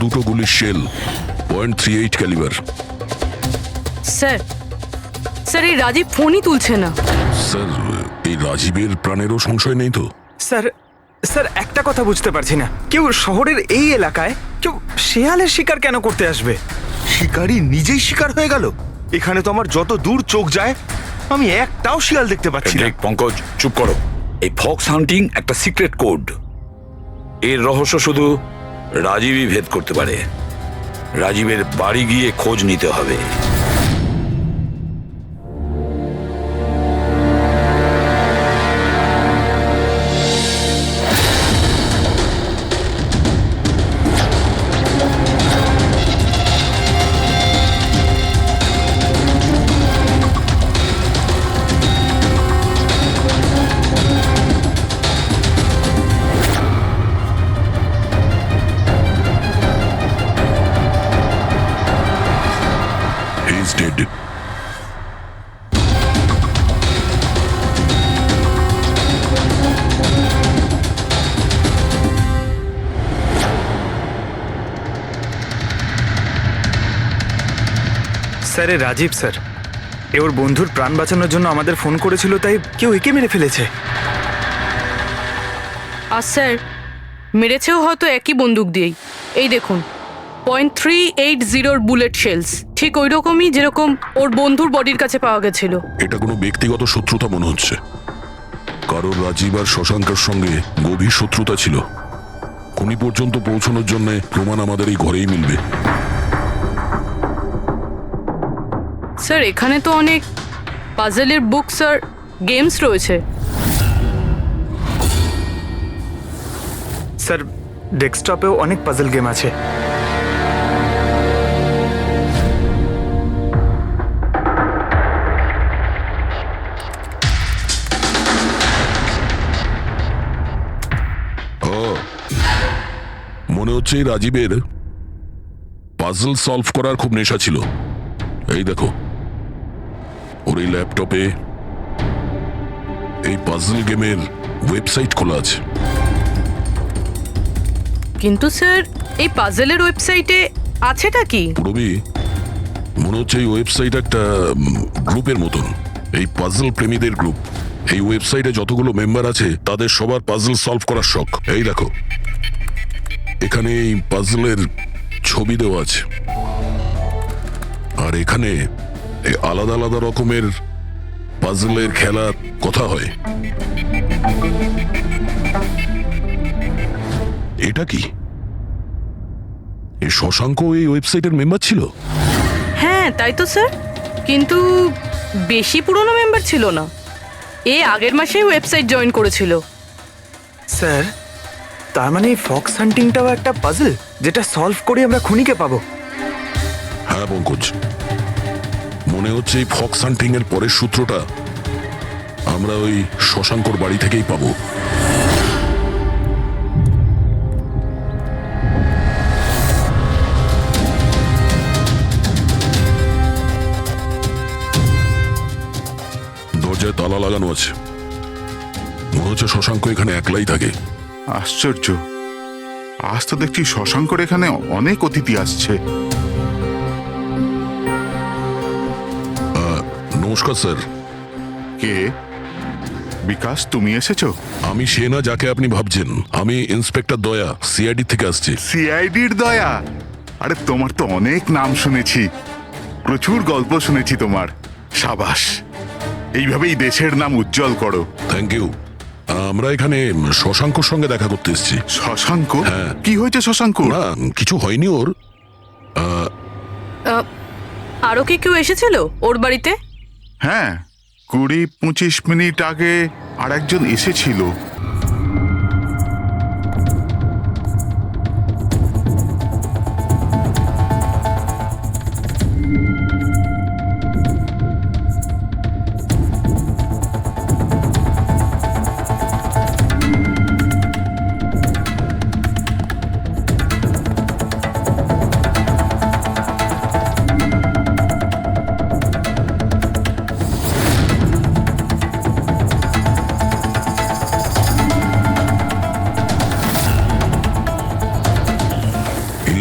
দুটো গুলির shell, .38 calibre. Sir sir এই রাজীব ফোনই তুলছে না। স্যার, এই রাজীবের প্রাণেরও সংশয় নেই তো? স্যার স্যার একটা কথা বুঝতে পারছি না, কেউ শহরের এই এলাকায় কেউ শেয়ালের শিকার কেন করতে আসবে? শিকারী নিজেই শিকার হয়ে গেল। এখানে তো আমার যত দূর চোখ যায় আমি একটাও শিয়াল দেখতে পাচ্ছি না। পঙ্কজ, চুপ করো। এই ফক্স হান্টিং একটা সিক্রেট কোড। এর রহস্য শুধু রাজীবই ভেদ করতে পারে। রাজীবের বাড়ি গিয়ে খোঁজ নিতে হবে। He is dead. স্যার এ রাজীব স্যার, এ ওর বন্ধুর প্রাণ বাঁচানোর জন্য আমাদের ফোন করেছিল, তাই কেউ একে মেরে ফেলেছে। আর স্যার মেরেছেও হয়তো একই বন্দুক দিয়েই। এই দেখুন, .380 বুলেট শেলস, ঠিক ওই রকমই যেরকম ওর বন্ধুর বডির কাছে পাওয়া গেছিল। এটা কোনো ব্যক্তিগত শত্রুতা মনে হচ্ছে। কারণ রাজীব আর শশাঙ্কের সঙ্গে গভীর শত্রুতা ছিল। খুনি পর্যন্ত পৌঁছানোর জন্য প্রমাণ আমাদের এই ঘরেই মিলবে। স্যার এখানে তো অনেক পাজলের বুকস আর গেমস রয়েছে। স্যার ডেস্কটপেও অনেক পাজল গেম আছে। মনে হচ্ছে এই রাজীবের পাজল সলভ করার খুব নেশা ছিল। এই দেখো, ওর এই ল্যাপটপে এই পাজল গেমের ওয়েবসাইট খোলা আছে। কিন্তু স্যার এই পাজলের ওয়েবসাইটে আছেটা কি? পুরবি, মনে হচ্ছে এই ওয়েবসাইট একটা গ্রুপের মতন, এই পাজল প্রেমীদের গ্রুপ। এই ওয়েবসাইটে যতগুলো মেম্বার আছে তাদের সবার পাজল সলভ করার শখ। এই দেখো, এখানে এই পাজলের ছবি দেওয়া আছে, আর এখানে এই আলাদা আলাদা রকমের পাজলের খেলার কথা হয়। এটা কি? এই শশাঙ্ক এই ওয়েবসাইটের মেম্বার ছিল? হ্যাঁ তাই তো স্যার, কিন্তু বেশি পুরনো মেম্বার ছিল না। এ আগের মাসেই ওয়েবসাইট জয়েন করেছিল। স্যার তার মানে এই ফক্স হান্টিংটাও একটা পাজল, যেটা সলভ করে আমরা খুনিকে পাবো। হ্যাঁ পঙ্কজ, মনে হচ্ছে এই ফক্স হান্টিং এর পরের সূত্রটা আমরা ওই শশাঙ্কর বাড়ি থেকেই পাবো। দরজায় তালা লাগানো আছে। মনে হচ্ছে শশাঙ্ক এখানে একলাই থাকে। আশ্চর্য, আজ তো দেখছি শশাঙ্কর এখানে অনেক অতিথি আসছে। নমস্কার স্যার। কে? বিকাশ, তুমি এসেছো? আমি সে না যাকে আপনি ভাবছেন। আমি ইন্সপেক্টর দয়া, সিআইডি থেকে আসছি। সিআইডির দয়া? আরে তোমার তো অনেক নাম শুনেছি, প্রচুর গল্প শুনেছি তোমার। সাবাস, এইভাবেই দেশের নাম উজ্জ্বল করো। Thank you. আমরা এখানে শশাঙ্কর সঙ্গে দেখা করতে এসেছি। শশাঙ্ক? হ্যাঁ। কি হয়েছে শশাঙ্ক? না, কিছু হয়নি ওর। আরও কি কেউ এসেছিল ওর বাড়িতে? হ্যাঁ, 20-25 মিনিট আগে আর একজন এসেছিল।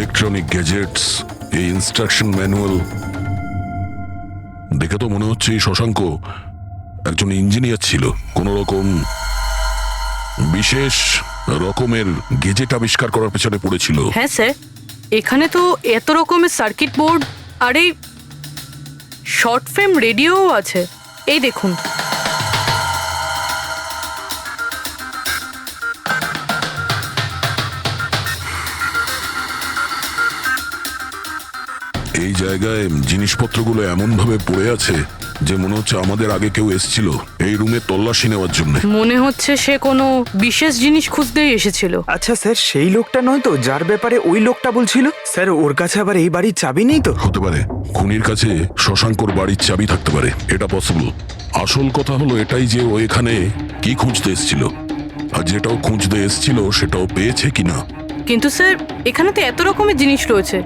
ইলেকট্রনিক গ্যাজেটস, এই ইনস্ট্রাকশন ম্যানুয়াল দেখে তো মনে হচ্ছে এই শশাঙ্ক একজন ইঞ্জিনিয়ার ছিল, কোনো রকম বিশেষ রকমের গেজেট আবিষ্কার করার পেছনে পড়েছিল। হ্যাঁ স্যার, এখানে তো এত রকমের সার্কিট বোর্ড আর এই শর্ট ফ্রেম রেডিওও আছে। এই দেখুন। এই জায়গায় জিনিসপত্রগুলো এমন ভাবে পড়ে আছে যে মনে হচ্ছে আমাদের আগে কেউ এসেছিল এই রুমে তল্লাশি নেওয়ার জন্য। মনে হচ্ছে সে কোনো বিশেষ জিনিস খুঁজতেই এসেছিল। আচ্ছা স্যার, সেই লোকটা নয় তো যার ব্যাপারে ওই লোকটা বলছিল? স্যার, ওর কাছে আবার এই বাড়ির চাবি নেই তো? হতে পারে খুনির কাছে শশাঙ্কর বাড়ির চাবি থাকতে পারে, এটা পসিবল। আসল কথা হলো এটাই যে ও এখানে কি খুঁজতে এসেছিল, আর যেটাও খুঁজতে এসেছিল সেটাও পেয়েছে কিনা। কিন্তু স্যার, এখানে তো এত রকমের জিনিস রয়েছে,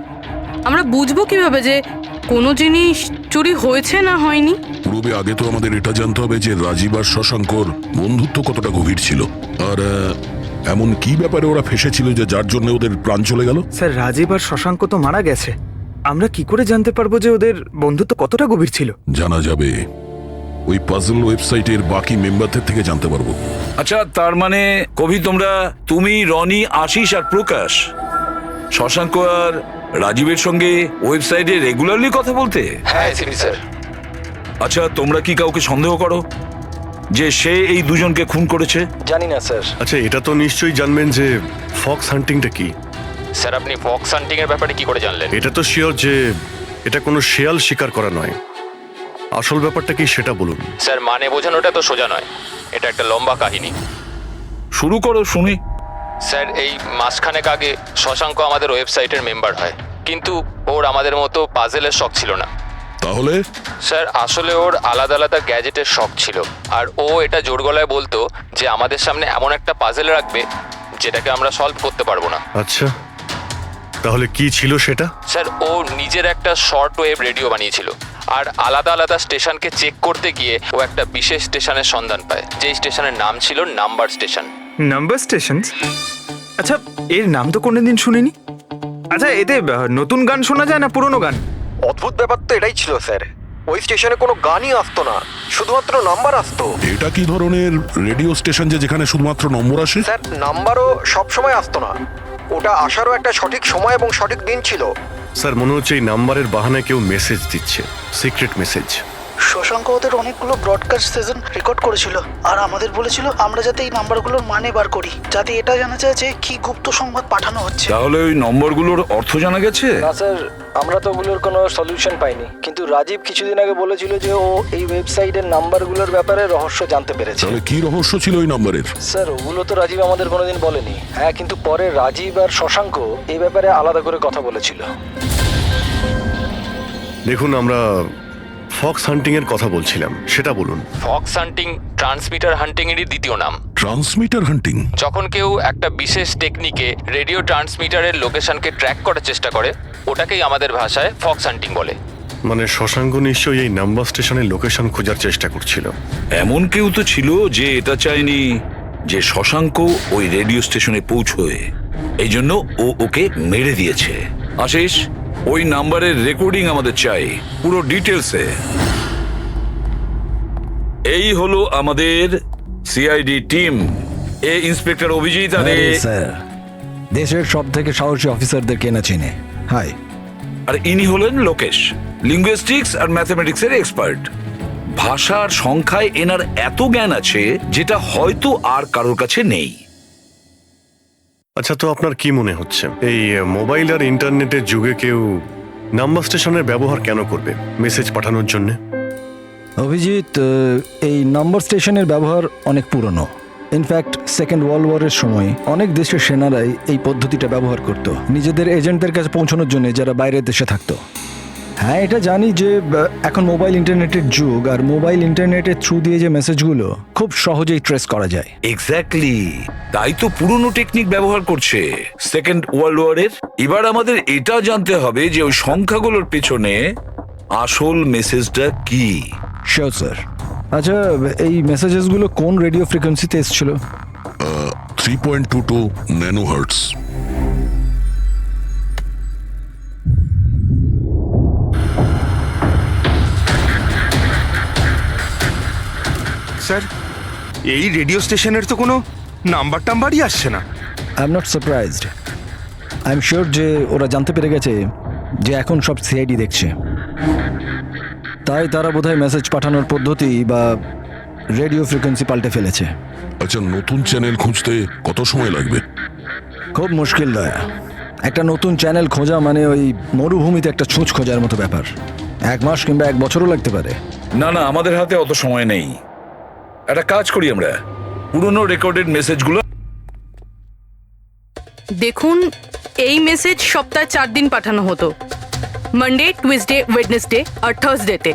আমরা বুঝবো কিভাবে যে কোনো জিনিস চুরি হয়েছে না হয়নি? পূর্বে আগে তো আমাদের এটা জানতে হবে যে রাজীব আর শশাঙ্কর বন্ধুত্ব কতটা গভীর ছিল, আর এমন কি ব্যাপারে ওরা ফেসেছিল যে যার জন্য ওদের প্রাণ চলে গেল। স্যার, রাজীব আর শশাঙ্ক তো মারা গেছে, আমরা কি করে জানতে পারবো যে ওদের বন্ধুত্ব কতটা গভীর ছিল? জানা যাবে ওই পাজল ওয়েবসাইটের বাকি মেম্বারদের থেকে জানতে পারবো। আচ্ছা, তার মানে কবি তুমি, রনি, আশিস আর প্রকাশ শশাঙ্ক আর রাজীবের সঙ্গে ওয়েবসাইটে রেগুলারলি কথা বলতে? হ্যাঁ এসিপি স্যার। আচ্ছা, তোমরা কি কাউকে সন্দেহ করো যে সে এই দুজনকে খুন করেছে? জানি না স্যার। আচ্ছা, এটা তো নিশ্চয়ই জানবেন যে ফক্স হান্টিংটা কি। স্যার, আপনি ফক্স হান্টিং এর ব্যাপারে কি করে জানলেন? এটা তো শিওর যে এটা কোনো শেয়াল শিকার করা নয়। আসল ব্যাপারটা কি সেটা বলুন। স্যার, মানে বোঝানোটা তো সোজা নয়, এটা একটা লম্বা কাহিনী। শুরু করো শুনি। স্যার, এই মাসখানেক আগে শশাঙ্ক আমাদের ওয়েবসাইটের মেম্বার হয়, কিন্তু ওর আমাদের মতো পাজেলের শখ ছিল না। তাহলে স্যার, আসলে ওর আলাদা আলাদা গ্যাজেটের শখ ছিল, আর ও এটা জোর গলায় বলতো যে আমাদের সামনে এমন একটা পাজেল রাখবে যেটাকে আমরা সলভ করতে পারবো না। আচ্ছা, তাহলে কি ছিল সেটা? স্যার, ও নিজের একটা শর্ট ওয়েভ রেডিও বানিয়েছিল, আর আলাদা আলাদা স্টেশনকে চেক করতে গিয়ে ও একটা বিশেষ স্টেশনের সন্ধান পায়, যেই স্টেশনের নাম ছিল নাম্বার স্টেশন। Number station? আচ্ছা, এর নাম তো কোনোদিন শুনিনি। আচ্ছা, এতে নতুন গান শোনা যায় না পুরনো গান? অদ্ভুত ব্যাপার তো এটাই ছিল স্যার, ওই স্টেশনে কোনো গানই আসতো না, শুধুমাত্র নাম্বার আসতো। এটা কি ধরনের রেডিও স্টেশন যে যেখানে শুধুমাত্র নম্বর আসে? স্যার, নাম্বারও সব সময় আসতো না, ওটা আসারও একটা সঠিক সময় এবং সঠিক দিন ছিল। স্যার, মনে হচ্ছে এই নাম্বারের বাহানায় কেউ মেসেজ দিচ্ছে, সিক্রেট মেসেজ। শশাঙ্ক ওদের অনেকগুলো ব্রডকাস্ট সেশন রেকর্ড করেছিল, আর আমাদের বলেছিল আমরা যাতে এই নাম্বারগুলোর মানে বার করি, যাতে এটা জানা যায় যে কি গুপ্ত সংবাদ পাঠানো হচ্ছে। তাহলে ওই নম্বরগুলোর অর্থ জানা গেছে? না স্যার, আমরা তো ওগুলোর কোনো সলিউশন পাইনি, কিন্তু রাজীব কিছুদিন আগে বলেছিল যে ও এই ওয়েবসাইটের নাম্বারগুলোর ব্যাপারে রহস্য জানতে পেরেছে। তাহলে কি রহস্য ছিল ওই নম্বরের? স্যার, ওগুলো তো রাজীব আমাদের কোনোদিন বলেনি। হ্যাঁ, কিন্তু পরে রাজীব আর শশাঙ্ক এই ব্যাপারে আলাদা করে কথা বলেছিল। দেখুন, আমরা ফক্স হান্টিং এর কথা বলছিলাম, সেটা বলুন। ফক্স হান্টিং ট্রান্সমিটার হান্টিং এরই দ্বিতীয় নাম। ট্রান্সমিটার হান্টিং? যখন কেউ একটা বিশেষ টেকনিকে রেডিও ট্রান্সমিটারের লোকেশনকে ট্র্যাক করার চেষ্টা করে, ওটাকেই আমাদের ভাষায় ফক্স হান্টিং বলে। মানে শশাঙ্ক নিশ্চয়ই এই নাম্বার স্টেশনের লোকেশন খোঁজার চেষ্টা করছিল। এমন কেউ তো ছিল যে এটা চায়নি যে শশাঙ্ক ওই রেডিও স্টেশনে পৌঁছয়, এই জন্য ও ওকে মেরে দিয়েছে। আশিস, ওই নাম্বারের রেকর্ডিং আমাদের চাই, পুরো ডিটেলসে। এই হলো আমাদের সিআইডি টিম। এ ইন্সপেক্টর অভিজিৎ আর স্যার, দেশের সব থেকে সাহসী অফিসারদের কেনা চিনে। হাই। আর ইনি হলেন লোকেশ, লিঙ্গুইস্টিক্স আর ম্যাথমেটিক্সের এক্সপার্ট। ভাষার সংখ্যায় এনার এত জ্ঞান আছে যেটা হয়তো আর কারোর কাছে নেই। আচ্ছা, তো আপনার কি মনে হচ্ছে এই মোবাইল আর ইন্টারনেটের যুগে কেউ নাম্বার স্টেশনের ব্যবহার কেন করবে মেসেজ পাঠানোর জন্য? অভিজিৎ, এই নাম্বার স্টেশনের ব্যবহার অনেক পুরনো। ইনফ্যাক্ট সেকেন্ড ওয়ার্ল্ড ওয়ারের সময় অনেক দেশের সেনারাই এই পদ্ধতিটা ব্যবহার করত নিজেদের এজেন্টদের কাছে পৌঁছানোর জন্য, যারা বাইরের দেশে থাকতো। হ্যাঁ, এটা জানি যে এখন মোবাইল ইন্টারনেটের যুগ, আর মোবাইল ইন্টারনেটের থ্রু দিয়ে যে মেসেজগুলো খুব সহজেই ট্রেস করা যায়। এক্স্যাক্টলি, তাই তো পুরনো টেকনিক ব্যবহার করছে সেকেন্ড ওয়ার্ল্ড ওয়ারের। এবার আমাদের এটা জানতে হবে যে ওই সংখ্যাগুলোর পেছনে আসল মেসেজটা কি। Sure sir. আচ্ছা, এই মেসেজেসগুলো কোন রেডিও ফ্রিকোয়েন্সিতে এসেছিল? 3.22 ন্যানোহার্টস। স্যার এই রেডিও স্টেশনের তো কোনো নাম্বার টাম্বারই আসছে না। I am not surprised. I am sure যে ওরা জানতে পেরে গেছে যে এখন সব সিআইডি দেখছে, তাই তারা বোধহয় মেসেজ পাঠানোর পদ্ধতি বা রেডিও ফ্রিকোয়েন্সি পাল্টে ফেলেছে। আচ্ছা, নতুন চ্যানেল খুঁজতে কত সময় লাগবে? খুব মুশকিল দয়া। একটা নতুন চ্যানেল খোঁজা মানে ওই মরুভূমিতে একটা ছুঁচ খোঁজার মতো ব্যাপার। 1 মাস কিংবা 1 বছরও লাগতে পারে। না না, আমাদের হাতে অত সময় নেই। একটা কাজ করি আমরা, পুরনো রেকর্ডেড মেসেজগুলো। দেখুন, এই মেসেজ সপ্তাহে 4 দিন পাঠানো হতো, মানডে, টুইসডে, ওয়েডনেসডে আর থার্সডেতে।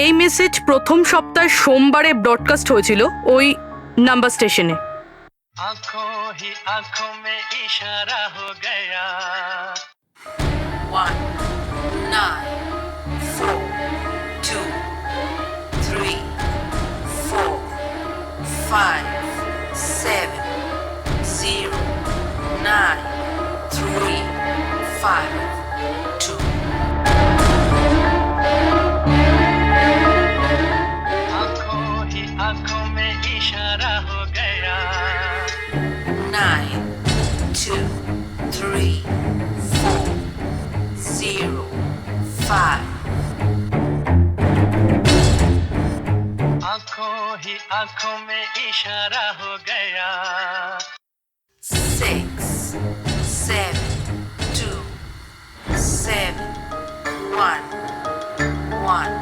এই মেসেজ প্রথম সপ্তাহে সোমবারে ব্রডকাস্ট হয়েছিল ওই নাম্বার স্টেশনে। आंखों ही आंखों में इशारा हो गया 1 9 4 2 3 4 5 7 0 9 3 5 2 आंखों ही आंखों में इशारा हो गया 9 2 3 4 0 5 आंखों ही आंखों में इशारा हो गया 6 7 2 7 1 1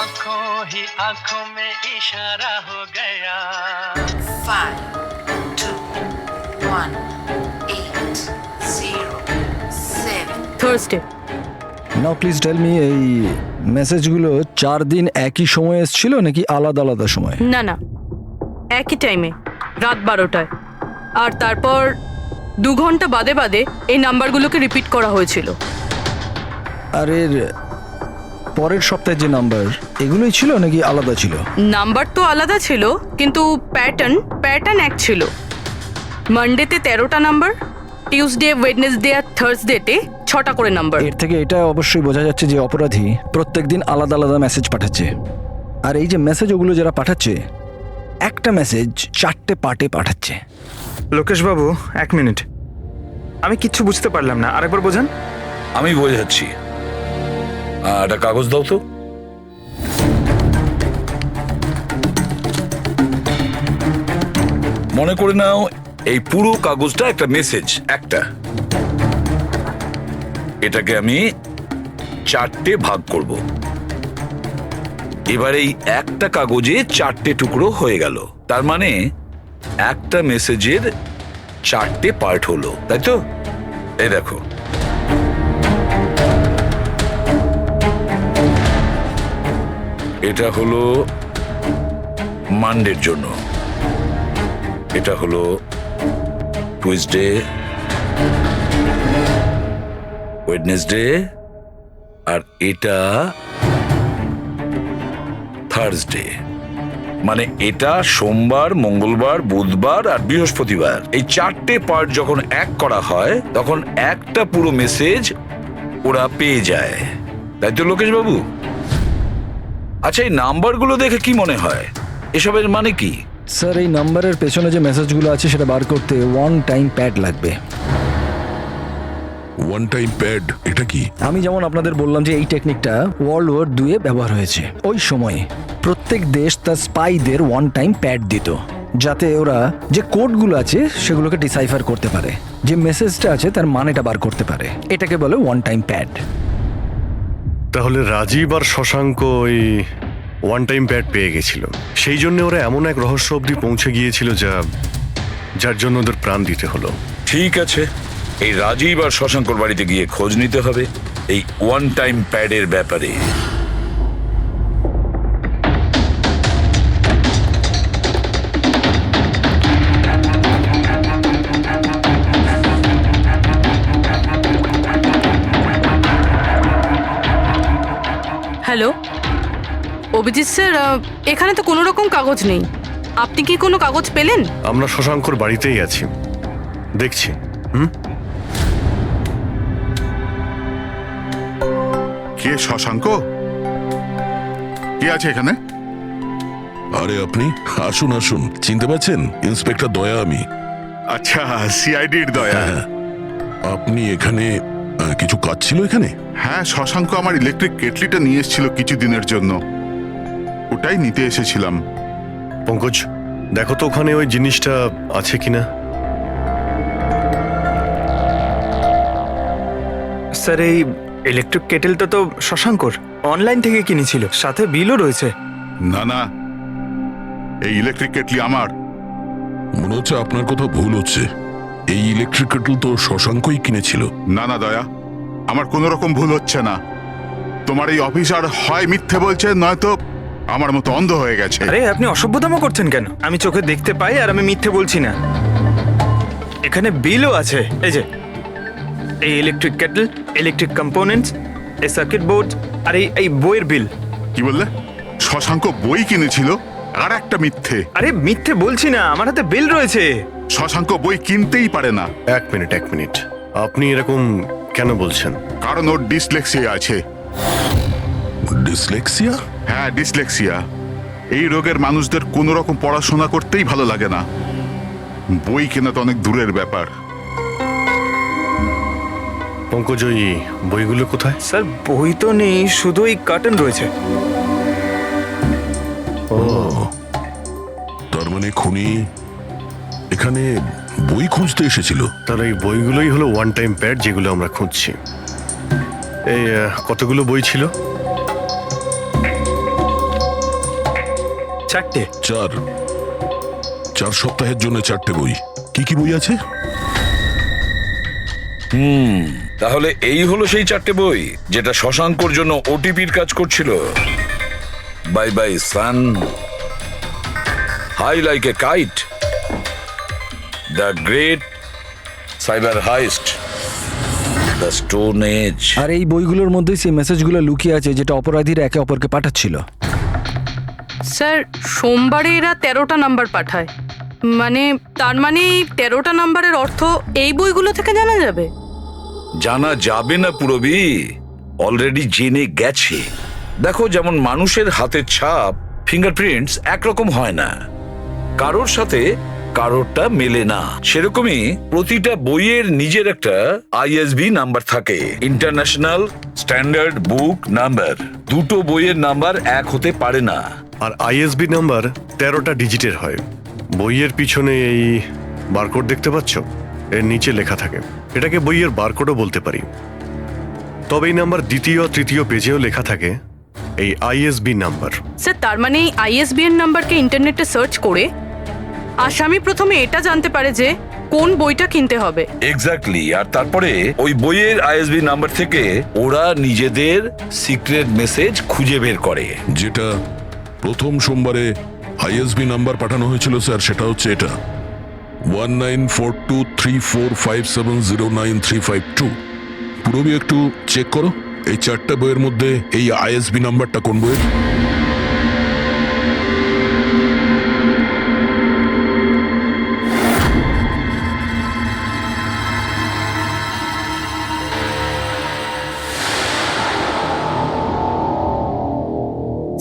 आंखों ही आंखों में इशारा हो गया 5 2 1 8 0 7 Thursday. Now please tell me, এই মেসেজগুলো 4 দিন একই সময়ে এসেছিল নাকি আলাদা আলাদা সময়? না না, একই টাইমে, রাত 12টায়। আর তারপর 2 ঘন্টা বাদে বাদে এই নাম্বারগুলোকে রিপিট করা হয়েছিল। আর এর পরের সপ্তাহে যে নাম্বার, এগুলোই ছিল নাকি আলাদা ছিল? নাম্বার তো আলাদা ছিল, কিন্তু প্যাটার্ন এক ছিল। মানডেতে 13টা নাম্বার, টিউসডে, ওয়েডনেসডে আর থার্সডেতে 6টা করে নাম্বার। এর থেকে এটা অবশ্যই বোঝা যাচ্ছে যে অপরাধী প্রত্যেকদিন আলাদা আলাদা মেসেজ পাঠাচ্ছে। আর এই যে মেসেজ ওগুলো যারা পাঠাচ্ছে, একটা মেসেজ 4টে পার্টে পাঠাচ্ছে। লোকেশ বাবু 1 মিনিট, আমি কিচ্ছু বুঝতে পারলাম না, আরেকবার বোঝান। আমি বোঝাচ্ছি। একটা কাগজ দাও তো। মনে করে নাও এই পুরো কাগজটা একটা মেসেজ, একটা। এটাকে আমি 4টে ভাগ করব। এবার এই একটা কাগজে 4টে টুকরো হয়ে গেল, তার মানে একটা মেসেজের 4টে পার্ট হলো, তাই তো? এই দেখো, এটা হলো মানডের জন্য, এটা হলো টুইসডে, ওয়েডনেসডে, আর এটা থার্সডে। মানে এটা সোমবার, মঙ্গলবার, বুধবার আর বৃহস্পতিবার। এই 4টে পার্ট যখন এক করা হয় তখন একটা পুরো মেসেজ ওরা পেয়ে যায়, তাই তো লোকেশ বাবু? আচ্ছা, এই নাম্বারগুলো দেখে কি মনে হয়, এসবের মানে কি? স্যার, এই নাম্বারের পেছনে যে মেসেজগুলো আছে সেটা বার করতে 1 টাইম প্যাড লাগবে। 1 টাইম প্যাড এটা কি? আমি যেমন আপনাদের বললাম যে এই টেকনিকটা ওয়ার্ল্ড ওয়ার 2-এ ব্যবহার হয়েছে। ওই সময়ে প্রত্যেক দেশ তার স্পাইদের 1 টাইম প্যাড দিত, যাতে ওরা যে কোডগুলো আছে সেগুলোকে ডিসাইফার করতে পারে, যে মেসেজটা আছে তার মানেটা বার করতে পারে। এটাকে বলে 1 টাইম প্যাড। তাহলে রাজীব আর শশাঙ্ক ওই 1 টাইম প্যাড পেয়ে গেছিল, সেই জন্য ওরা এমন এক রহস্য অবধি পৌঁছে গিয়েছিল যার জন্য ওদের প্রাণ দিতে হলো। ঠিক আছে, এই রাজীব আর শশাঙ্কর বাড়িতে গিয়ে খোঁজ নিতে হবে এই 1 টাইম প্যাডের ব্যাপারে। হ্যালো অভিজিৎ স্যার, এখানে তো কোনো রকম কাগজ নেই। আপনি কি কোনো কাগজ পেলেন? আমরা শশাঙ্কর বাড়িতেই আছি, দেখছি। কে শশাঙ্ক? কে আছে এখানে? আরে আপনি আসুন আসুন, চিনতে পারছেন? ইন্সপেক্টর দয়া আমি। আচ্ছা, সিআইডির দয়া। হ্যাঁ, আপনি এখানে কিছু কাজ ছিল এখানে? হ্যাঁ, শশাঙ্ক আমার ইলেকট্রিক কেটলিটা নিয়ে এসেছিল কিছুদিনের জন্য, ওটাই নিতে এসেছিলাম। পঙ্কজ, দেখো তো ওখানে ওই জিনিসটা আছে কিনা। স্যার এই ইলেকট্রিক কেটেলটা তো শশাঙ্কর অনলাইন থেকে কিনেছিল, সাথে বিলও রয়েছে। না না, এই ইলেকট্রিক কেটলি আমার। মনে হচ্ছে আপনার কোথাও ভুল হচ্ছে। এই ইলেকট্রিক কেটল তো শশাঙ্কই কিনেছিল। না না দয়া, আমার কোনো রকম ভুল হচ্ছে না। তোমার এই অফিসার হয় মিথ্যে বলছে, নয়তো আমার মতো অন্ধ হয়ে গেছে। আরে আপনি অসভ্যতামো করছেন কেন? আমি চোখে দেখতে পাই আর আমি মিথ্যে বলছি না। এখানে বিলও আছে, এই যে এই ইলেকট্রিক কেটল, ইলেকট্রিক কম্পোনেন্টস, এই সার্কিট বোর্ড আর এই বইয়ের বিল। কি বললে? শশাঙ্ক বই কিনেছিল? আর একটা মিথ্যে। আরে মিথ্যে বলছি না, আমার হাতে বিল রয়েছে। শশাঙ্ক বই কিনতেই পারে না। এক মিনিট, আপনি এরকম কেন বলছেন? কারণ ওর ডিসলেক্সিয়া আছে। ডিসলেক্সিয়া? হ্যাঁ, ডিসলেক্সিয়া। এই রোগের মানুষদের কোনো রকম পড়াশোনা করতেই ভালো লাগে না। বই কেনা তো অনেক দূরের ব্যাপার। পঙ্কজ, ওই বইগুলো কোথায়? স্যার বই তো নেই, শুধু এই কার্টন রয়েছে। ও, তার মানে খুনি এখানে বই খুঁজতে এসেছিল। তাহলে এই বইগুলোই হলো ওয়ান টাইম প্যাড যেগুলো আমরা খুঁজছি। এই কতগুলো বই ছিল? 4টে। 4 সপ্তাহের জন্য 4টে বই। কি কি বই আছে? তাহলে এই হলো সেই 4টে বই যেটা শশাঙ্কর জন্য ওটিপির কাজ করছিল। Bye bye son, high like a kite, the great cyber heist, the stone age. আর এই বইগুলোর মধ্যেই সেই মেসেজগুলো লুকিয়ে আছে যেটা অপরাধীরা একে অপরকে পাঠাচ্ছিল। স্যার সোমবারে এরা 13টা নাম্বার পাঠায়, মানে তার মানে এই 13টা নাম্বারের অর্থ এই বইগুলো থেকে জানা যাবে? জানা যাবে না পুরবি, অলরেডি জেনে গেছে। দেখো, যেমন মানুষের হাতের ছাপ ফিঙ্গারপ্রিন্টস একরকম হয় না, কারোর সাথে কারোরটা মেলে না, সেরকমই প্রতিটা বইয়ের নিজের একটা আইএসবি নাম্বার থাকে, ইন্টারন্যাশনাল স্ট্যান্ডার্ড বুক নাম্বার। দুটো বইয়ের নাম্বার এক হতে পারে না। আর আইএসবি নাম্বার 13টা ডিজিটের হয়। বইয়ের পিছনে এই বারকোড দেখতে পাচ্ছ, এর নিচে লেখা থাকে। এটাকে বইয়ের বারকোডও বলতে পারি। তবে এই নাম্বার দ্বিতীয় তৃতীয় পেজেও লেখা থাকে, এই আইএসবি নাম্বার। স্যার তার মানে এই আইএসবিএন নাম্বারকে ইন্টারনেটে সার্চ করে আসামি প্রথমে এটা জানতে পারে যে কোন বইটা কিনতে হবে। এক্স্যাক্টলি। আর তারপরে ওই বইয়ের আইএসবি নাম্বার থেকে ওরা নিজেদের সিক্রেট মেসেজ খুঁজে বের করে। যেটা প্রথম সোমবারে আইএসবি নাম্বার পাঠানো হয়েছিল স্যার, সেটা হচ্ছে এটা 194234570935 পুরোবি একটু চেক করো এই 4টা বইয়ের মধ্যে এই আইএসবি নাম্বারটা কোন বইয়ের।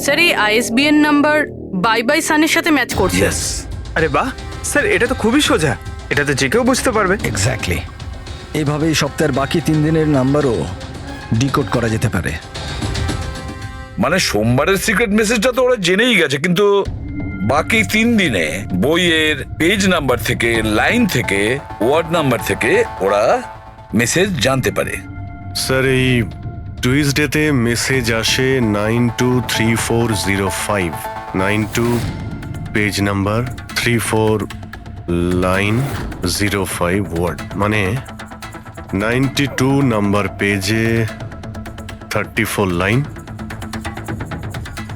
স্যার এই আইএসবিএন নাম্বার বাই বাই সানের সাথে ম্যাচ করছে। আরে বাহ স্যার, এটা তো খুবই সোজা, এটা তো যে কেউ বুঝতে পারবে। এক্স্যাক্টলি। এইভাবেই সপ্তাহের বাকি 3 দিনের নাম্বারও ডিকোড করা যেতে পারে। মানে সোমবারের সিক্রেট মেসেজটা তো ওরা জেনেই গেছে, কিন্তু বাকি 3 দিনে বইয়ের পেজ নাম্বার থেকে, লাইন থেকে, ওয়ার্ড নাম্বার থেকে ওরা মেসেজ জানতে পারে। স্যার এই টুইসডেতে মেসেজ আসে 923405, 92 পেজ নাম্বার, 34 লাইন, 05 ওয়ার্ড, মানে 92 নাম্বার পেজে 34 লাইন,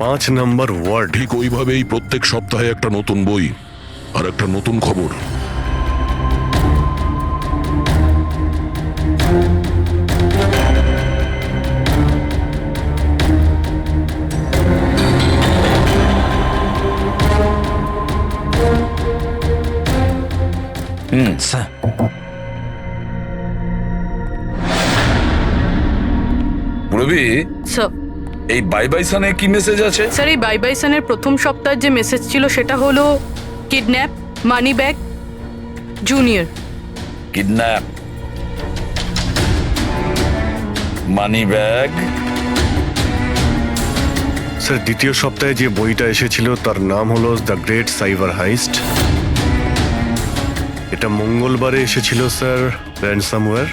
5 নাম্বার ওয়ার্ড। ঠিক ওইভাবেই প্রত্যেক সপ্তাহে একটা নতুন বই আর একটা নতুন খবর। স্যার পুরবি, স্যার এই বাই বাই সানে কি মেসেজ আছে? স্যার এই বাই বাই সানের প্রথম সপ্তাহের যে মেসেজ ছিল সেটা হলো kidnap, money bag, junior. Kidnap, money bag. Sir দ্বিতীয় সপ্তাহে যে বইটা এসেছিল তার নাম হলো দ্য গ্রেট সাইবার হাইস্ট। এটা মঙ্গলবারে এসেছিল স্যার, র্যানসামওয়্যার।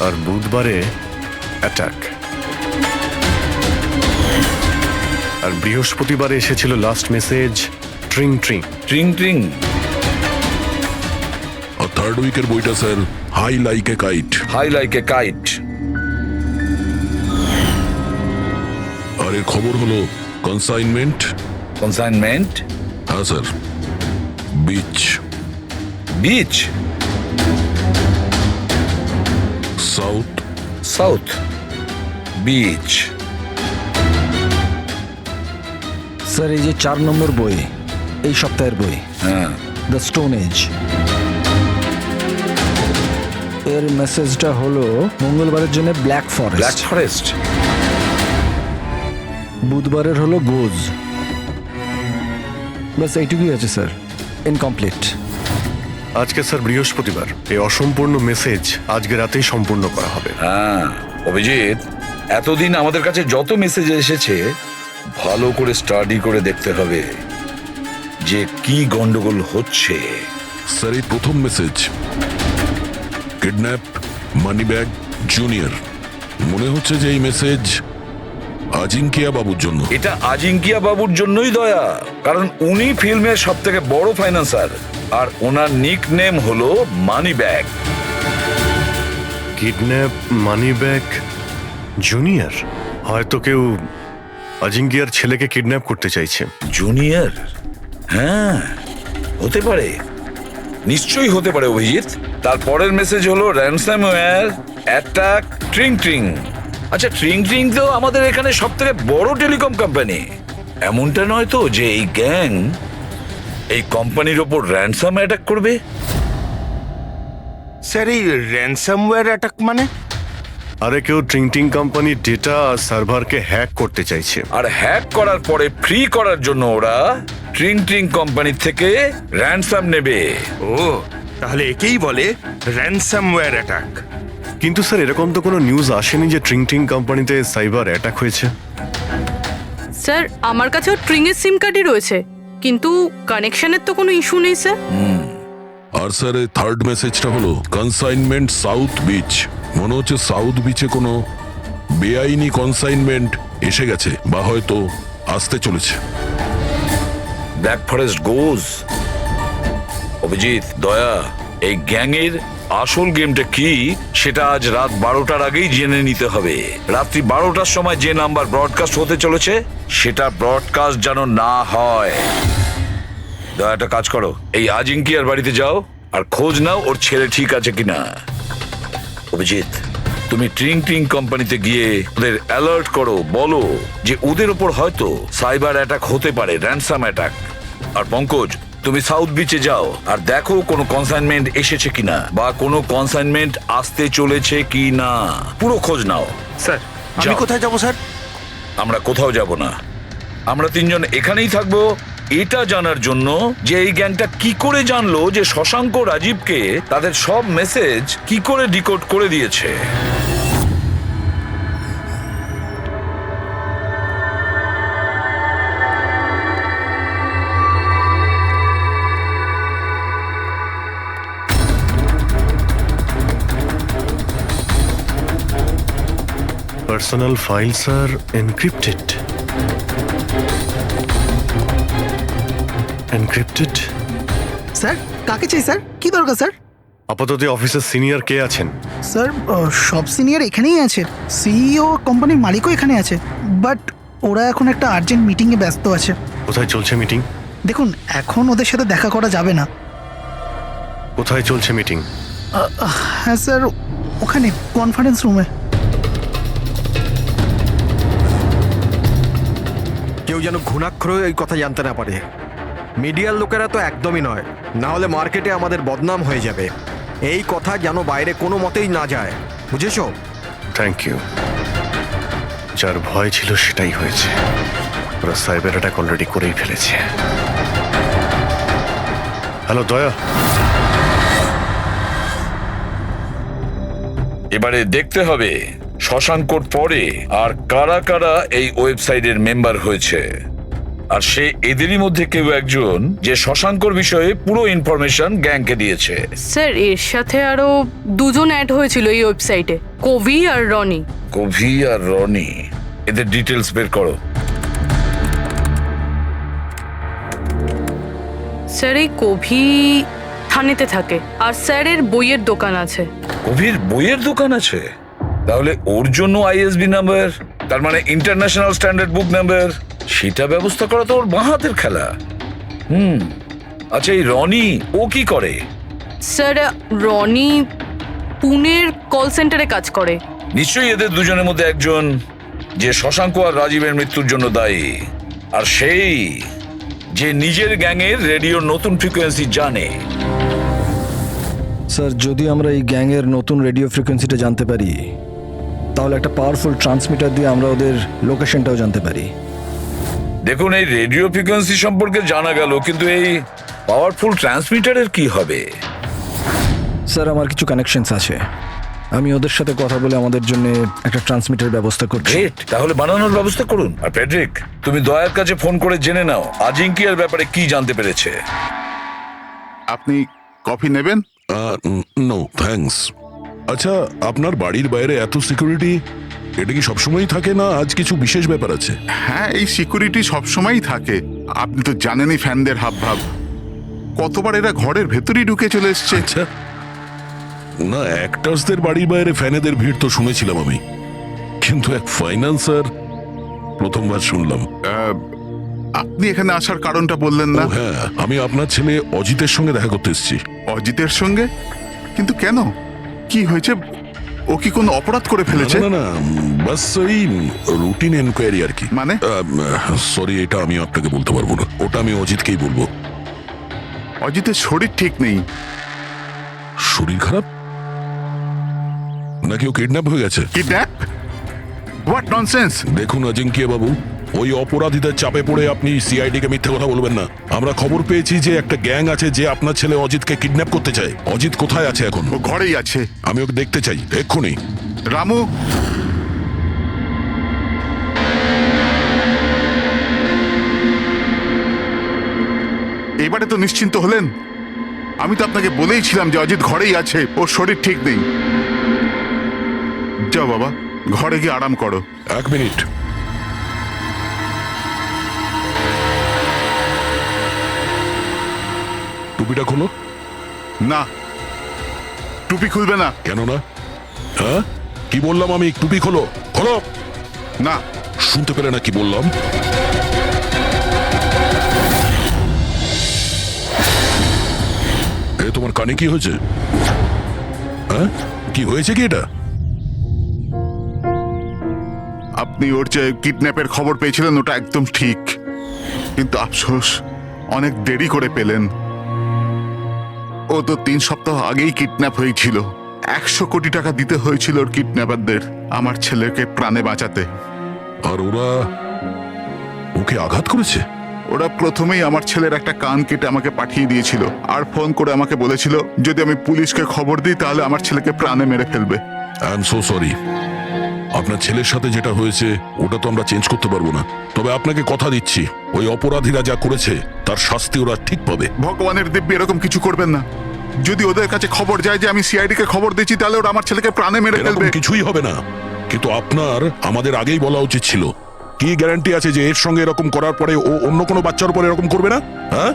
আর বুধবারে অ্যাটাক। আর বৃহস্পতিবারে এসেছিল last message tring tring. Tring tring. আর থার্ড উইকের বইটা sir high like a kite. High like a kite. আর এর খবর হলো কনসাইনমেন্ট। কনসাইনমেন্ট? হ্যাঁ sir. Beach. Beach? South. South beach. Sir এই যে 4 নম্বর বই, এই সপ্তাহের বই, হ্যাঁ, দ্য স্টোন এজ, এর মেসেজটা হলো মঙ্গলবারের জন্য ব্ল্যাক ব্ল্যাক ফরেস্ট, ফরেস্ট। বুধবারের হলো গোজ। বাস এইটুকুই আছে স্যার, ইনকমপ্লিট। আজকে স্যার বৃহস্পতিবার, এই অসম্পূর্ণ মেসেজ আজকে রাতেই সম্পূর্ণ করা হবে। হ্যাঁ অভিজিৎ, এতদিন আমাদের কাছে যত মেসেজ এসেছে ভালো করে স্টাডি করে দেখতে হবে যে কি গন্ডগোল হচ্ছে। স্যার এই প্রথম message kidnap, money bag, junior, মনে হচ্ছে যে এই মেসেজ আজিঙ্কিয়া বাবুর জন্য। এটা আজিঙ্কিয়া বাবুর জন্যই দয়া, কারণ উনি ফিল্মের সব থেকে বড় ফাইন্যান্সার আর ওনার নিক নেম হলো money bag. Kidnap, money bag, junior. হয়তো কেউ আজিঙ্কিয়ার ছেলেকে কিডন্যাপ করতে চাইছে। জুনিয়র? হ্যাঁ হতে পারে, নিশ্চয়ই হতে পারে অভিজিৎ। তারপরের মেসেজ হলো র্যানসামওয়্যার, অ্যাটাক, ট্রিং ট্রিং। আচ্ছা ট্রিং ট্রিং তো আমাদের এখানে সব থেকে বড় টেলিকম কোম্পানি। এমনটা নয় তো যে এই গ্যাং এই কোম্পানির ওপর র্যানসাম অ্যাটাক করবে? স্যার এই র্যানসামওয়্যার অ্যাটাক মানে? আরে কেউ ট্রিং ট্রিং কোম্পানির ডেটা আর সার্ভারকে হ্যাক করতে চাইছে। আর হ্যাক করার পরে ফ্রি করার জন্য ওরা ট্রিং ট্রিং কোম্পানি থেকে র্যানসাম নেবে। ও তাহলে একেই বলে র্যানসামওয়্যার অ্যাটাক। কিন্তু স্যার এরকম তো কোনো নিউজ আসেনি যে ট্রিং ট্রিং কোম্পানিতে সাইবার অ্যাটাক হয়েছে। স্যার আমার কাছেও ট্রিংয়ের সিম কার্ডই রয়েছে, কিন্তু কানেকশনের তো কোনো ইস্যু নেই স্যার। আর স্যার এই থার্ড মেসেজটা হলো কনসাইনমেন্ট সাউথ বিচ। মনে হচ্ছে সাউথ বিচে কোনো বেআইনি কনসাইনমেন্ট এসে গেছে বা হয়তো আসতে চলেছে। ব্ল্যাক ফরেস্ট গোজ। অভিজিৎ, দয়া, এই গ্যাংয়ের আসল গেমটা কি সেটা আজ রাত 12টার আগেই জেনে নিতে হবে। রাত্রি 12টার সময় যে নাম্বার ব্রডকাস্ট হতে চলেছে সেটা ব্রডকাস্ট যেন না হয়। দয়া একটা কাজ করো, এই আজিঙ্কিয়ার বাড়িতে যাও আর খোঁজ নাও ওর ছেলে ঠিক আছে কিনা। অভিজিৎ, তুমি ট্রিং ট্রিং কোম্পানিতে গিয়ে ওদের অ্যালার্ট করো, বলো যে ওদের ওপর হয়তো সাইবার অ্যাটাক হতে পারে, র্যানসাম অ্যাটাক। আর পঙ্কজ, তুমি সাউথ বিচে যাও আর দেখো কোনো কনসাইনমেন্ট এসেছে কিনা বা কোনো কনসাইনমেন্ট আসতে চলেছে কিনা, পুরো খোঁজ নাও। স্যার আমি কোথায় যাব স্যার? আমরা কোথাও যাব না, আমরা তিনজন এখানেই থাকবো এটা জানার জন্য যে এই গ্যাংটা কি করে জানলো যে শশাঙ্ক রাজীবকে তাদের সব মেসেজ কি করে ডিকোড করে দিয়েছে। পার্সোনাল ফাইলস আর এনক্রিপ্টেড। এনক্রিপ্টেড? স্যার কাকে চাই স্যার? কি দরকার স্যার? আপাতত অফিসের সিনিয়র কে আছেন? স্যার সব সিনিয়র এখানেই আছে, সিইও কোম্পানির মালিকও এখানে আছে, বাট ওরা এখন একটা আর্জেন্ট মিটিংয়ে ব্যস্ত আছে। কোথায় চলছে মিটিং? দেখুন এখন ওদের সাথে দেখা করা যাবে না। কোথায় চলছে মিটিং? হ্যাঁ স্যার, ওখানে কনফারেন্স রুমে। কেউ যেন ঘুণাক্ষর এই কথা জানতে না পারে। মিডিয়ার লোকেরা তো একদমই নয়, না হলে মার্কেটে আমাদের বদনাম হয়ে যাবে। এই কথা যেন বাইরে কোনো মতেই না যায়। বুঝেছো? Thank you. যার ভয় ছিল সেটাই হয়েছে। ওরা সাইবার অ্যাটাক অলরেডি করেই ফেলেছে। হ্যালো দয়া, এবারে দেখতে হবে শশাঙ্কর পরে আর কারা কারা এই ওয়েবসাইটের মেম্বার হয়েছে, আর সে এদেরই মধ্যে কেউ একজন যে শশাঙ্কর বিষয়ে পুরো ইনফরমেশন গ্যাংকে দিয়েছে। স্যার এর সাথে আরো দুজন অ্যাড হয়েছিল এই ওয়েবসাইটে, কবি আর রনি। কভি আর রনি, এদের ডিটেলস বের করো। স্যার এই কবি থানেতে থাকে, আর স্যারের বইয়ের দোকান আছে। কভির বইয়ের দোকান আছে? তাহলে ওর জন্য আইএসবি নাম্বার, তার মানে ইন্টারন্যাশনাল স্ট্যান্ডার্ড বুক নাম্বার, সেটা ব্যবস্থা করা তো ওর বাঁ হাতের খেলা। আচ্ছা, এই রনি ও কি করে? স্যার রনি পুনের কল সেন্টারে কাজ করে। নিশ্চয়ই এদের দুজনের মধ্যে একজন যে শশাঙ্ক আর রাজীবের মৃত্যুর জন্য দায়ী, আর সেই যে নিজের গ্যাংয়ের রেডিওর নতুন ফ্রিকোয়েন্সি জানে। স্যার যদি আমরা এই গ্যাংয়ের নতুন রেডিও ফ্রিকোয়েন্সিটা জানতে পারি, তাহলে একটা পাওয়ারফুল ট্রান্সমিটার দিয়ে আমরা ওদের লোকেশনটাও জানতে পারি। দেখুন, এই রেডিও ফ্রিকোয়েন্সি সম্পর্কে জানা গেল, কিন্তু এই পাওয়ারফুল ট্রান্সমিটারের কি হবে? স্যার আমার কিছু কানেকশনস আছে, আমি ওদের সাথে কথা বলে আমাদের জন্য একটা ট্রান্সমিটার ব্যবস্থা করছি। গ্রেট, তাহলে বানানোর ব্যবস্থা করুন। আর প্যাট্রিক, তুমি দয়ার কাছে ফোন করে জেনে নাও আজিঙ্কিয়ার ব্যাপারে কি জানতে পেরেছে। আপনি কফি নেবেন? No thanks. আচ্ছা, আপনার বাড়ির বাইরে এত সিকিউরিটি, এটা কি সবসময়ই থাকে না আজ কিছু বিশেষ ব্যাপার আছে? হ্যাঁ, এই সিকিউরিটি সবসময়ই থাকে। আপনি তো জানেনই ফ্যানদের হাবভাব। কতবার এরা ঘরের ভেতরেই ঢুকে চলে এসছে। আচ্ছা, না অ্যাক্টার্সদের বাড়ির বাইরে ফ্যানেদের ভিড় তো শুনেছিলাম আমি, কিন্তু এক ফাইন্যান্সার প্রথমবার শুনলাম। আপনি এখানে আসার কারণটা বললেন না? হ্যাঁ, আমি আপনার ছেলে অজিতের সঙ্গে দেখা করতে এসেছি। অজিতের সঙ্গে? কিন্তু কেন, কি হয়েছে? ও কি কোনো অপরাধ করে ফেলেছে? না না, বাস ওই রুটিন এনকোয়ারি আর কি। মানে? সরি, এটা আমি আপনাকে বলতে পারবো না, ওটা আমি অজিতকেই বলবো। অজিতের শরীর ঠিক নেই। শরীর খারাপ নাকি ও কিডন্যাপ হয়ে গেছে? কিডন্যাপ? What nonsense! দেখুন অজিঙ্কিয়া বাবু, ওই অপরাধীদের চাপে পড়ে আপনি সিআইডি কে মিথ্যে কথা বলবেন না। আমরা খবর পেয়েছি যে একটা গ্যাং আছে যে আপনার ছেলে অজিতকে কিডন্যাপ করতে চায়। অজিত কোথায় আছে এখন? ও ঘরেই আছে। আমি ওকে দেখতে চাই এক্ষুনি। রামু, এবারে তো নিশ্চিন্ত হলেন? আমি তো আপনাকে বলেইছিলাম যে অজিত ঘরেই আছে, ওর শরীর ঠিক নেই। যাও বাবা, ঘরে গিয়ে আরাম করো। এক মিনিট। টুপিটা খোলো। না, টুপি খুলবে না। কেন না? হ্যাঁ, কি বললাম আমি? টুপি খোলো, খোলো। না। শুনতে পেলে না কি বললাম? এ তোমার কানে কি হয়েছে? হ্যাঁ, কি হয়েছে কি এটা? আপনি ওর যে কিডন্যাপের খবর পেয়েছিলেন ওটা একদম ঠিক, কিন্তু আফসোস অনেক দেরি করে পেলেন। ও তো 3 সপ্তাহ আগেই কিডন্যাপ হয়েছিল। 100 কোটি টাকা দিতে হয়েছিল ওর কিডন্যাপারদের আমার ছেলেকে প্রাণে বাঁচাতে। আর ওরা ওকে আঘাত করেছে? ওরা প্রথমেই আমার ছেলের একটা কান কেটে আমাকে পাঠিয়ে দিয়েছিল, আর ফোন করে আমাকে বলেছিল যদি আমি পুলিশকে খবর দিই তাহলে আমার ছেলেকে প্রাণে মেরে ফেলবে। I am so sorry. আপনার ছেলের সাথে যেটা হয়েছে ওটা তো আমরা চেঞ্জ করতে পারবো না, তবে আপনাকে কথা দিচ্ছি ওই অপরাধীরা যা করেছে তার শাস্তি ওরা ঠিক পাবে। ভগবানের দিব্যি এরকম কিছু করবেন না। যদি ওদের কাছে খবর যায় যে আমি সিআইডি কে খবর দিচ্ছি তাহলে ওরা আমার ছেলেকে প্রাণে মেরে ফেলবে। কিছুই হবে না, কিন্তু আপনার আমাদের আগেই বলা উচিত ছিল। কি গ্যারান্টি আছে যে এর সঙ্গে এরকম করার পরে ও অন্য কোনো বাচ্চার উপর এরকম করবে না? হ্যাঁ,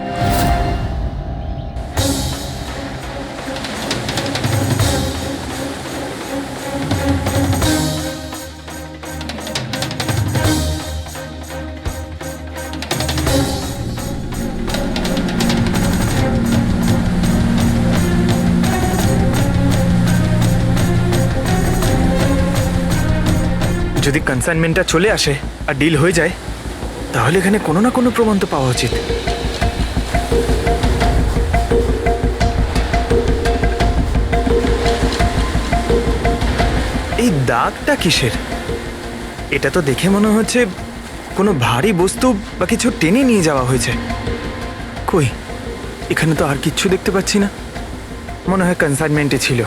যদি কনসাইনমেন্টটা চলে আসে আর ডিল হয়ে যায়, তাহলে এখানে কোনো না কোনো প্রমাণ তো পাওয়া উচিত। দাগটা কিসের? এটা তো দেখে মনে হচ্ছে কোনো ভারী বস্তু বা কিছু টেনে নিয়ে যাওয়া হয়েছে। কই, এখানে তো আর কিচ্ছু দেখতে পাচ্ছি না। মনে হয় কনসাইনমেন্টে ছিল।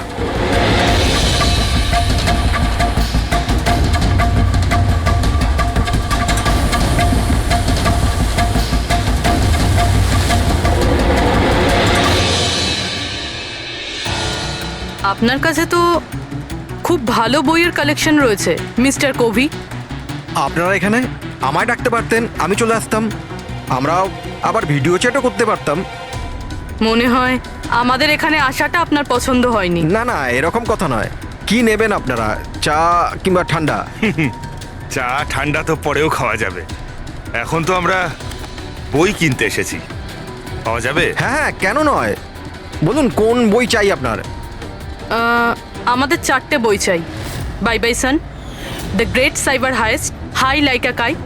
আপনার কাছে তো খুব ভালো বইয়ের কালেকশন রয়েছে মিস্টার কোভি। আপনারা এখানে আমায় ডাকতে পারতেন, আমি চলে আসতাম। আমরাও আবার ভিডিও চ্যাটও করতে পারতাম। মনে হয় আমাদের এখানে আসাটা আপনার পছন্দ হয়নি। না না, এরকম কথা নয়। কি নেবেন আপনারা, চা কিংবা ঠান্ডা? চা ঠান্ডা তো পরেও খাওয়া যাবে, এখন তো আমরা বই কিনতে এসেছি, পাওয়া যাবে? হ্যাঁ হ্যাঁ, কেন নয়, বলুন কোন বই চাই আপনার? আমাদের 4টে বই চাই। Bye bye son, the great cyber heist, high like a kite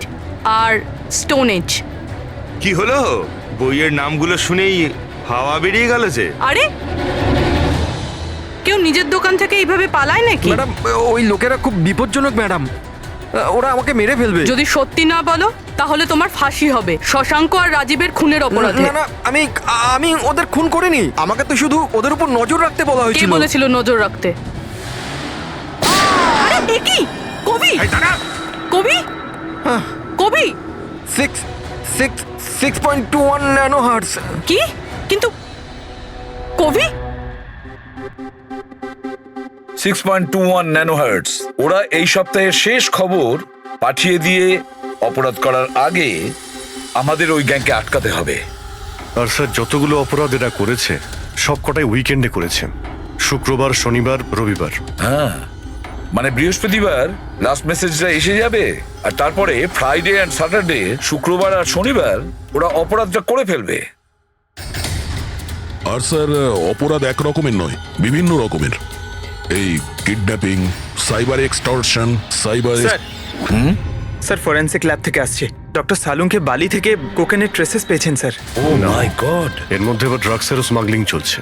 আর স্টোন এজ। কি হলো, বইয়ের নামগুলো শুনেই হাওয়া বেরিয়ে গেল যে? আরে কেউ নিজের দোকান থেকে এইভাবে পালায় নাকি? ম্যাডাম, ওই লোকেরা খুব বিপজ্জনক ম্যাডাম, ওরা আমাকে মেরে ফেলবে। যদি সত্যি না বলো তাহলে তোমার ফাঁসি হবে শশাঙ্ক আর রাজীবের খুনের অপরাধে। না না, আমি ওদের খুন করিনি, আমাকে তো শুধু ওদের উপর নজর রাখতে বলা কে হয়েছিল। বলেছিল নজর রাখতে? আরে এ কি? কবি, কবি, কবি 6.21 ন্যানো হার্টজ। কি? কিন্তু কবি 6.21 ন্যানোহার্টজ। ওরা এই সপ্তাহের শেষ খবর পাঠিয়ে দিয়ে অপরাধ করার আগে আমাদের ওই গ্যাংকে আটকাতে হবে। আর স্যার, যতগুলো অপরাধ এরা করেছে সব কটাই উইকেন্ডে করেছে, শুক্রবার, শনিবার, রবিবার। হ্যাঁ, মানে বৃহস্পতিবার লাস্ট মেসেজটা এসে যাবে, আর তারপরে ফ্রাইডে অ্যান্ড স্যাটারডে, শুক্রবার আর শনিবার ওরা অপরাধটা করে ফেলবে। আর স্যার, অপরাধ এক রকমের নয়, বিভিন্ন রকমের। এই kidnapping, cyber extortion, cyber. Sir forensic lab থেকে আসছে। ডক্টর সালুংকে বালি থেকে কোকেনের ট্রেসেস পেয়েছেন স্যার। ও মাই গড, এর মধ্যে আবার ড্রাগসেরও স্মাগলিং চলছে।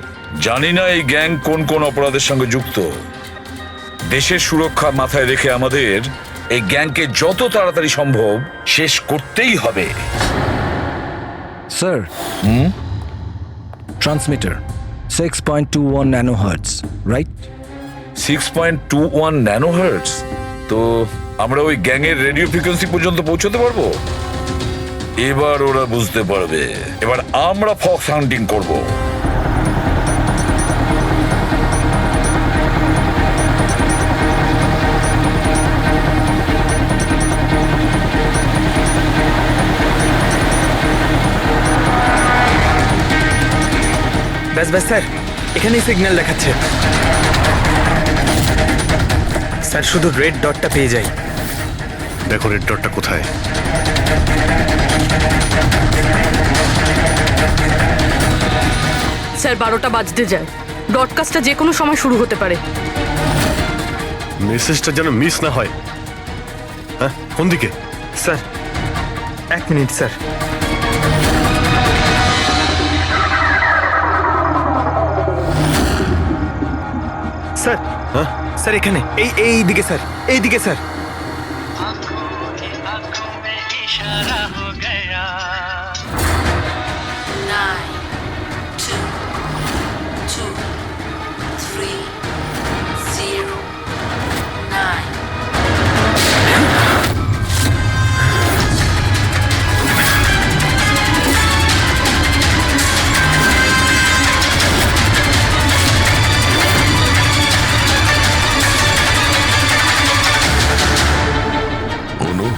জানি না এই গ্যাং কোন কোন অপরাধের সঙ্গে যুক্ত। দেশের সুরক্ষা মাথায় রেখে আমাদের এই গ্যাংকে যত তাড়াতাড়ি সম্ভব শেষ করতেই হবে। Sir, transmitter 6.21 nano hertz, right? 6.21 ন্যানোহার্টজ। তো আমরা ওই গ্যাংয়ের রেডিও ফ্রিকোয়েন্সি পর্যন্ত পৌঁছতে পারবো? এবার ওরা বুঝতে পারবে, এবার আমরা ফক্স হান্টিং করব। ব্যাস ব্যাস স্যার, এখানেই সিগন্যাল দেখাচ্ছে। স্যার শুধু রেড ডটটা পেয়ে যাই। দেখো রেড ডটটা কোথায়। স্যার 12টা বাজতে যায়, ব্রডকাস্টটা যে কোনো সময় শুরু হতে পারে। মেসেজটা যেন মিস না হয়। হ্যাঁ, কোন দিকে? Sir 1 minute sir. স্যার, হ্যাঁ স্যার এখানে, এই দিকে স্যার, এই দিকে স্যার। आंखों में इशारा हो गया। 9, 2, 2, 3, 0, 9. অনু,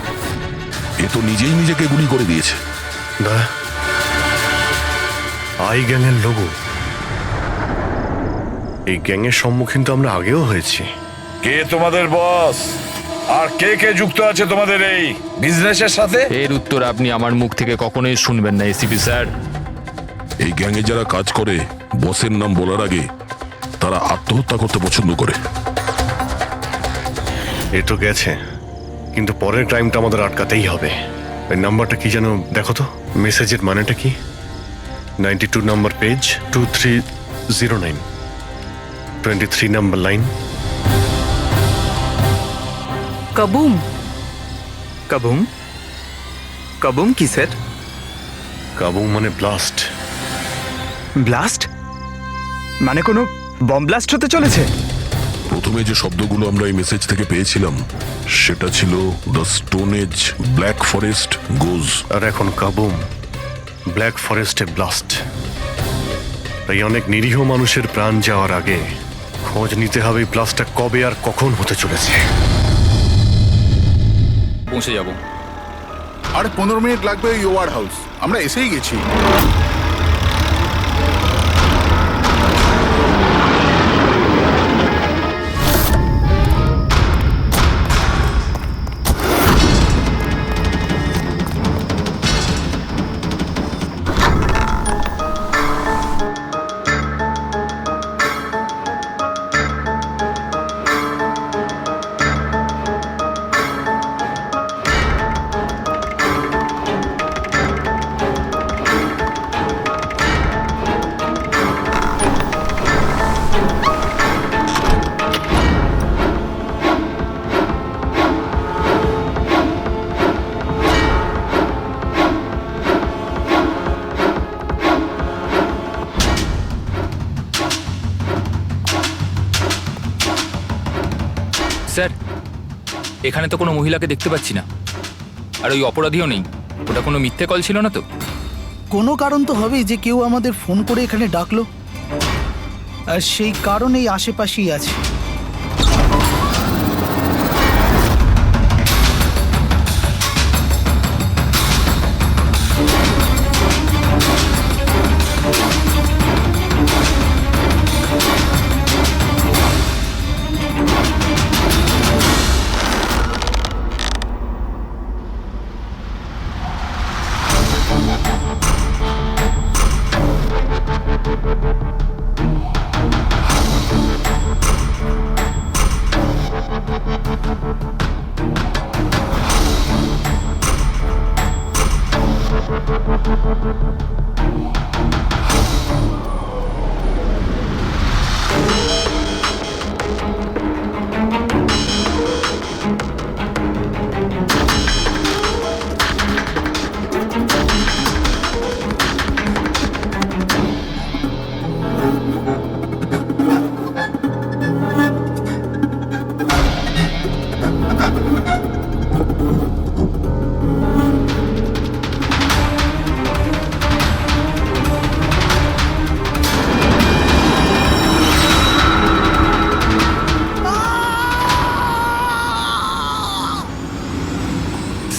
এ তো নিজেই নিজেকে গুলি করে দিয়েছে। না, আই গ্যাংয়ের লোগো। এই গ্যাংয়ের সম্মুখীন তো আমরা আগেও হয়েছি। কে তোমাদের বস, আর কে কে যুক্ত আছে তোমাদের এই বিজনেসের সাথে? এর উত্তর আপনি আমার মুখ থেকে কখনোই শুনবেন না এসিপি স্যার। এই গ্যাংয়ে যারা কাজ করে, বসের নাম বলার আগে তারা আত্মহত্যা করতে পছন্দ করে। এ তো গেছে, কিন্তু পরের টাইমটা আমাদের আটকাতেই হবে। ওই নাম্বারটা কি যেন দেখো তো, মেসেজের মানেটা কি? 92 নাম্বার পেজ, 2309, 23 নাম্বার লাইন। কাবুম। কাবুম? কাবুম কি স্যার? কাবুম মানে ব্লাস্ট। ব্লাস্ট? মানে কোনো বম ব্লাস্ট হতে চলেছে? প্রথমে যে শব্দগুলো আমরা এই মেসেজ থেকে পেয়েছিলাম সেটা ছিল the stone age black forest goes. আর এখন কাবুম ব্ল্যাক ফরেস্টে ব্লাস্ট। তাই অনেক নিরীহ মানুষের প্রাণ যাওয়ার আগে খোঁজ নিতে হবে এই ব্লাস্টটা কবে আর কখন হতে চলেছে। পৌঁছে যাব। আর 15 মিনিট লাগবে ওই ওয়ার হাউস, আমরা এসেই গেছি। স্যার, এখানে তো কোনো মহিলাকে দেখতে পাচ্ছি না, আর ওই অপরাধীও নেই। ওটা কোনো মিথ্যে কল ছিল না তো? কোনো কারণ তো হবেই যে কেউ আমাদের ফোন করে এখানে ডাকলো, আর সেই কারণ এই আশেপাশেই আছে।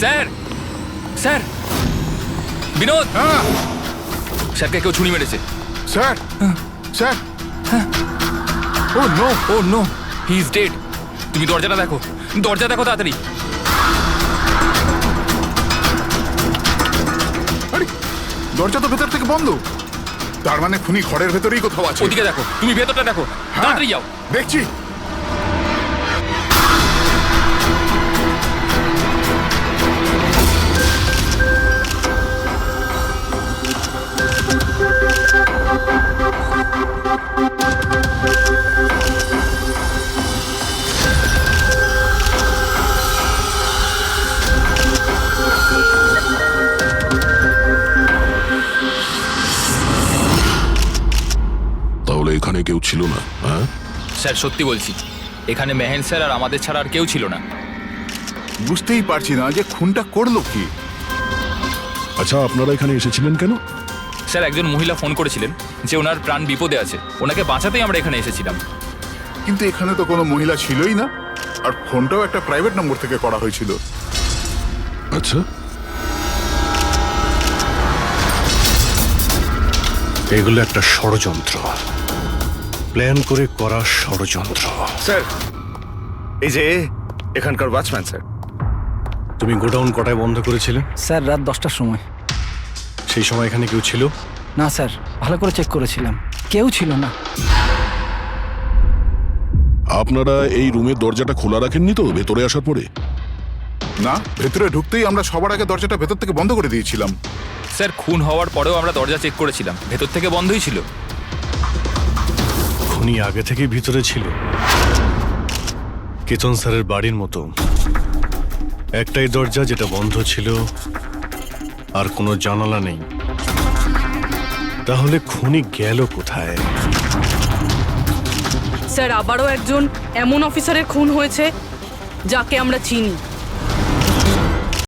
স্যার, স্যার, বিনোদ, স্যারকে কেউ ছুরি মেরেছে। Sir, sir, oh no, oh no, he is dead. তুমি দরজাটা দেখো, দরজা দেখো তাড়াতাড়ি। আরে দরজা তো ভেতর থেকে বন্ধ, তার মানে খুনি ঘরের ভেতরেই কোথাও আছে। ওদিকে দেখো, তুমি ভেতরটা দেখো, তাড়াতাড়ি যাও। দেখছি। তাহলে এখানে কেউ ছিল না? হ্যাঁ স্যার, সত্যি বলছি, এখানে মেহেন স্যার আর আমাদের ছাড়া আর কেউ ছিল না। বুঝতেই পারছি না যে খুনটা করলো কি। আচ্ছা, আপনারা এখানে এসেছিলেন কেন? স্যার, একজন মহিলা ফোন করেছিলেন যে ওনার প্রাণ বিপদে আছে, ওনাকে বাঁচাতেই আমরা এখানে এসেছিলাম। কিন্তু এখানে তো কোনো মহিলা ছিলই না, আর ফোনটাও একটা প্রাইভেট নম্বর থেকে করা হয়েছিল। আচ্ছা, এগুলো একটা ষড়যন্ত্র, প্ল্যান করে করা ষড়যন্ত্র। স্যার, এই যে এখানকার ওয়াচম্যান স্যার। তুমি গোডাউন কটায় বন্ধ করেছিলে? স্যার, রাত 10টার সময়। সেই সময় এখানে কেউ ছিল না স্যার, ভালো করে চেক করেছিলাম, কেউ ছিল না। আপনারা এই রুমের দরজাটা খোলা রাখেননি তো ভেতরে আসার পরে? না, ভেতরে ঢুকতেই আমরা সবার আগে দরজাটা ভেতর থেকে বন্ধ করে দিয়েছিলাম। স্যার, খুন হওয়ার পরেও আমরা দরজা চেক করেছিলাম, ভেতর থেকে বন্ধই ছিল। খুনি আগে থেকেই ভিতরে ছিল। কেতন স্যারের বাড়ির মতো একটাই দরজা যেটা বন্ধ ছিল আর কোনো জানালা নেই। তাহলে খুনি গেল কোথায়? স্যার, আবারও একজন এমন অফিসারের খুন হয়েছে যাকে আমরা চিনি।